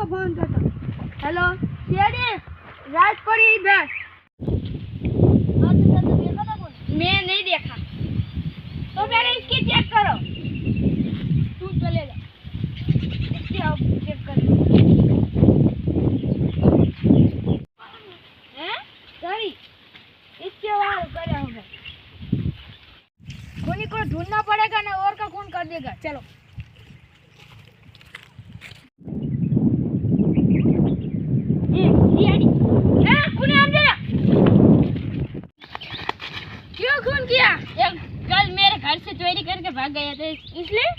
Phone करता। Hello CID, राज पड़ी इधर। मैं नहीं देखा। तो पहले इसकी चेक करो। तू चले जा, इसकी आप चेक करो। हैं? सॉरी, इसके बाहर करे होंगे। खूनी को ढूंढना पड़ेगा ना, और का खून कर देगा। चलो क्यों खून किया? कल मेरे घर से चोरी करके भाग गए थे, इसलिए